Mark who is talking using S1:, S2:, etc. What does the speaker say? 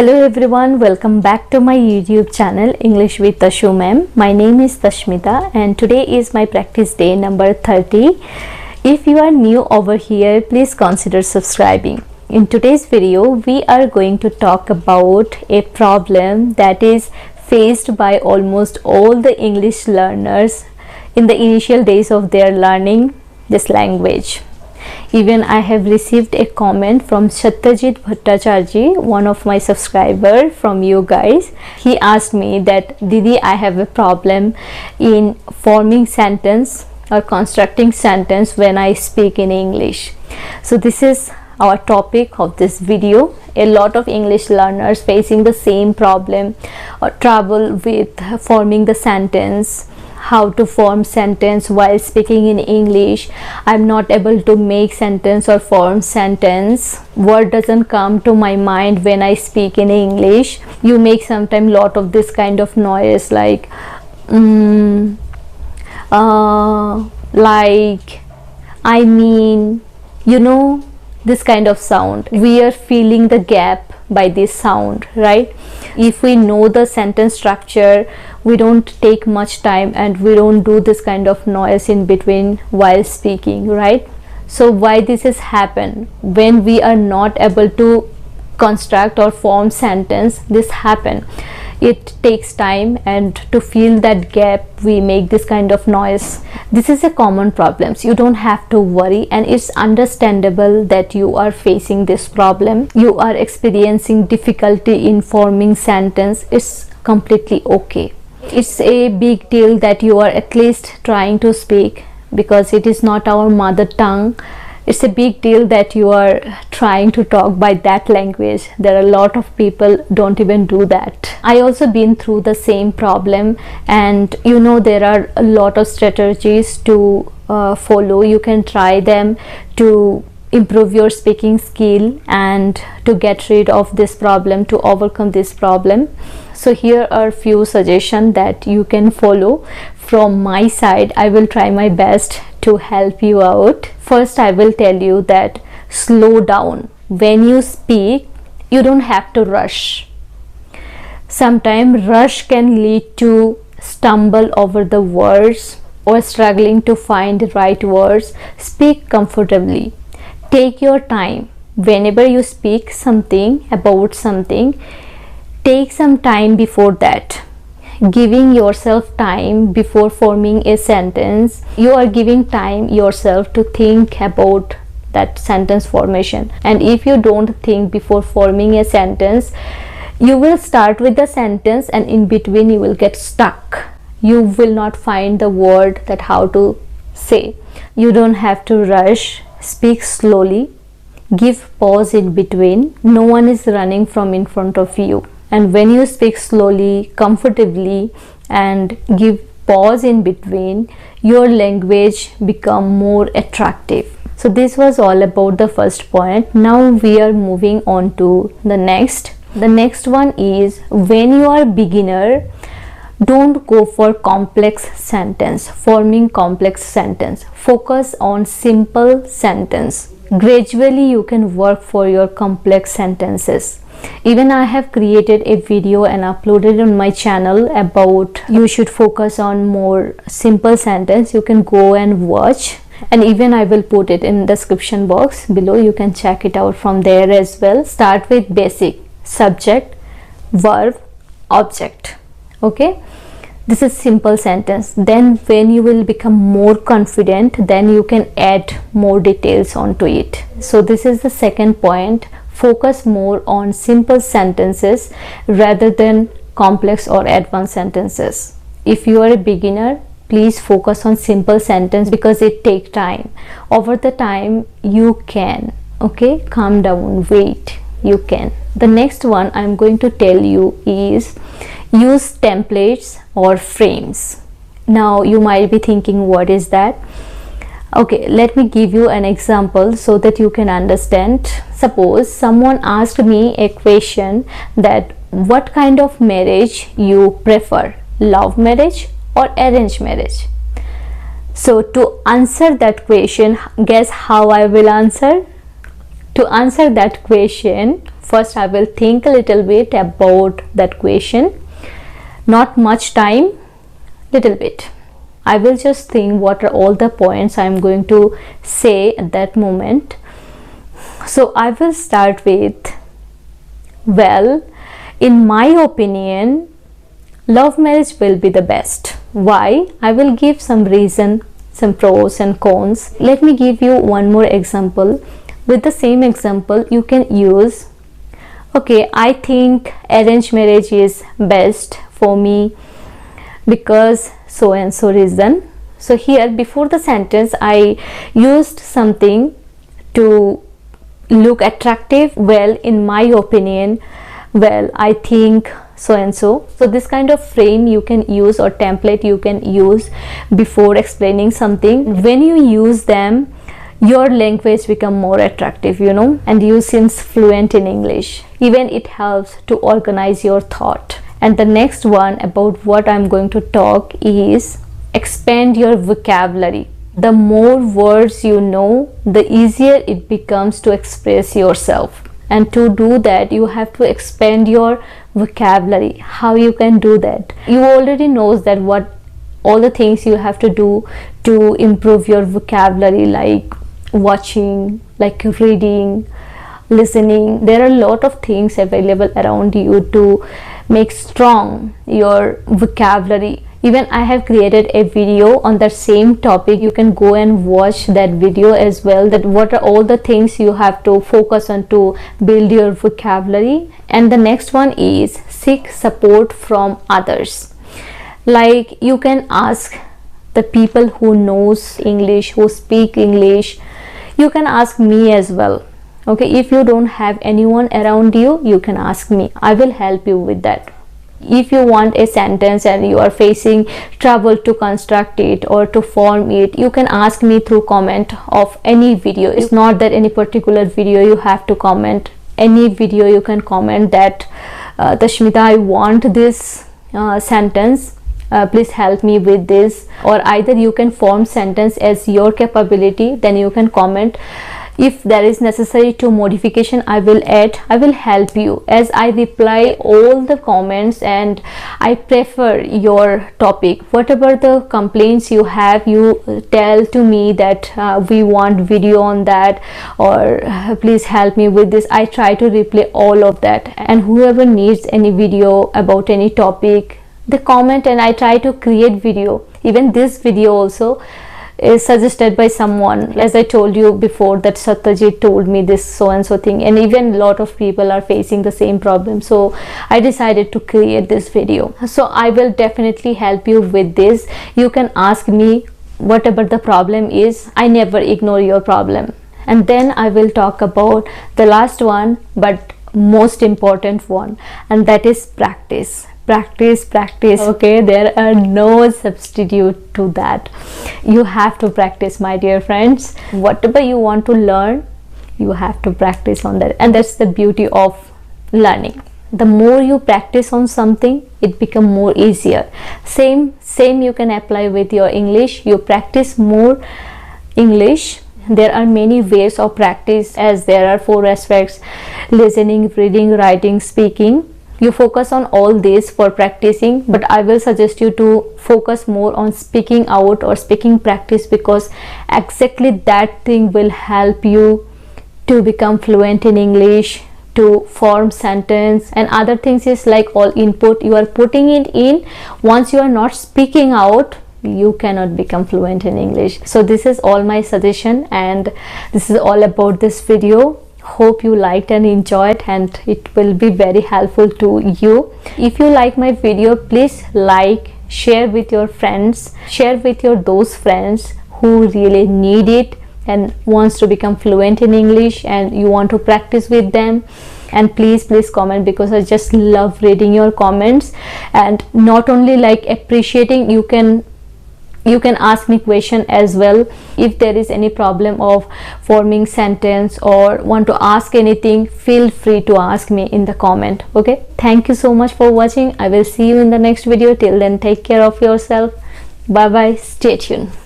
S1: Hello everyone, welcome back to my YouTube channel English with Tasu ma'am. My name is Tashmita and today is my practice day number 30. If you are new over here, please consider subscribing. In today's video, we are going to talk about a problem that is faced by almost all the English learners in the initial days of their learning this language. Even I have received a comment from Satyajit Bhattacharji, one of my subscribers from you guys. He asked me that, Didi, I have a problem in forming sentence or constructing sentence when I speak in English. So this is our topic of this video. A lot of English learners facing the same problem or trouble with forming the sentence. How to form sentence while speaking in English. I'm not able to make sentence or form sentence. Word doesn't come to my mind when I speak in English. You make sometimes lot of this kind of noise like like, I mean, you know, this kind of sound. We are feeling the gap by this sound, right? If we know the sentence structure, we don't take much time and we don't do this kind of noise in between while speaking, right? So why this has happened? When we are not able to construct or form sentence, this happen. It takes time, and to fill that gap we make this kind of noise. This is a common problem. You don't have to worry, and it's understandable that you are facing this problem. You are experiencing difficulty in forming sentence. It's completely okay. It's a big deal that you are at least trying to speak, because it is not our mother tongue. It's a big deal that you are trying to talk by that language. There are a lot of people don't even do that. I also been through the same problem, and you know, there are a lot of strategies to follow. You can try them to improve your speaking skill and to get rid of this problem, to overcome this problem. So here are few suggestions that you can follow from my side. I will try my best to help you out. First, I will tell you that slow down. When you speak, you don't have to rush. Sometimes rush can lead to stumble over the words or struggling to find the right words. Speak comfortably. Take your time. Whenever you speak something about something, take some time before that. Giving yourself time before forming a sentence, you are giving time yourself to think about that sentence formation. And if you don't think before forming a sentence, you will start with the sentence and in between you will get stuck. You will not find the word that how to say. You don't have to rush. Speak slowly. Give pause in between. No one is running from in front of you. And when you speak slowly, comfortably, and give pause in between, your language become more attractive. So this was all about the first point. Now we are moving on to the next. The next one is, when you are beginner, don't go for complex sentence, forming complex sentence. Focus on simple sentence. Gradually you can work for your complex sentences. Even I have created a video and uploaded on my channel about you should focus on more simple sentence. You can go and watch, and even I will put it in description box below. You can check it out from there as well. Start with basic: subject, verb, object. Okay, this is simple sentence. Then when you will become more confident, then you can add more details onto it. So this is the second point. Focus more on simple sentences rather than complex or advanced sentences. If you are a beginner, please focus on simple sentence because it takes time. Over the time you can, okay, calm down, wait, you can. The next one I'm going to tell you is use templates or frames. Now you might be thinking, what is that? Okay, let me give you an example so that you can understand. Suppose someone asked me a question that what kind of marriage you prefer, love marriage or arranged marriage? So to answer that question, guess how I will answer? To answer that question, first I will think a little bit about that question. Not much time, little bit. I will just think what are all the points I'm going to say at that moment. So I will start with, well, in my opinion, love marriage will be the best. Why? I will give some reason, some pros and cons. Let me give you one more example. With the same example, you can use, okay, I think arranged marriage is best for me because so and so reason. So here before the sentence I used something to look attractive. Well, in my opinion, well, I think so and so. So this kind of frame you can use, or template you can use before explaining something. When you use them, your language become more attractive, you know, and you seems fluent in English. Even it helps to organize your thought. And the next one about what I'm going to talk is expand your vocabulary. The more words you know, the easier it becomes to express yourself. And to do that, you have to expand your vocabulary. How you can do that? You already knows that what all the things you have to do to improve your vocabulary, like watching, like reading, listening. There are a lot of things available around you to make strong your vocabulary. Even I have created a video on the same topic. You can go and watch that video as well, that what are all the things you have to focus on to build your vocabulary. And the next one is seek support from others. Like you can ask the people who knows English, who speak English. You can ask me as well. Okay, if you don't have anyone around you, you can ask me. I will help you with that. If you want a sentence and you are facing trouble to construct it or to form it, you can ask me through comment of any video. It's not that any particular video you have to comment. Any video you can comment that Tashmita, I want this sentence, please help me with this. Or either you can form sentence as your capability, then you can comment. If there is necessary to modification, I will add, I will help you, as I reply all the comments and I prefer your topic. Whatever the complaints you have, you tell to me that we want video on that, or please help me with this. I try to reply all of that, and whoever needs any video about any topic, they comment and I try to create video. Even this video also is suggested by someone. As I told you before, that Satyajit told me this so and so thing, and even a lot of people are facing the same problem, so I decided to create this video. So I will definitely help you with this. You can ask me whatever the problem is. I never ignore your problem. And then I will talk about the last one, but most important one, and that is practice. Practice. Okay, there are no substitute to that. You have to practice, my dear friends. Whatever you want to learn, you have to practice on that, and that's the beauty of learning. The more you practice on something, it becomes more easier. Same you can apply with your English. You practice more English. There are many ways of practice, as there are 4 aspects: listening, reading, writing, speaking. You focus on all these for practicing, but I will suggest you to focus more on speaking out or speaking practice, because exactly that thing will help you to become fluent in English, to form sentence. And other things is like all input you are putting it in. Once you are not speaking out, you cannot become fluent in English. So this is all my suggestion, and this is all about this video. Hope you liked and enjoyed, and it will be very helpful to you. If you like my video, please like, share with your friends, share with your those friends who really need it and wants to become fluent in English, and you want to practice with them. And please comment, because I just love reading your comments. And not only like appreciating, you can ask me question as well. If there is any problem of forming sentence or want to ask anything, feel free to ask me in the comment. Okay, thank you so much for watching. I will see you in the next video. Till then, take care of yourself. Bye bye, stay tuned.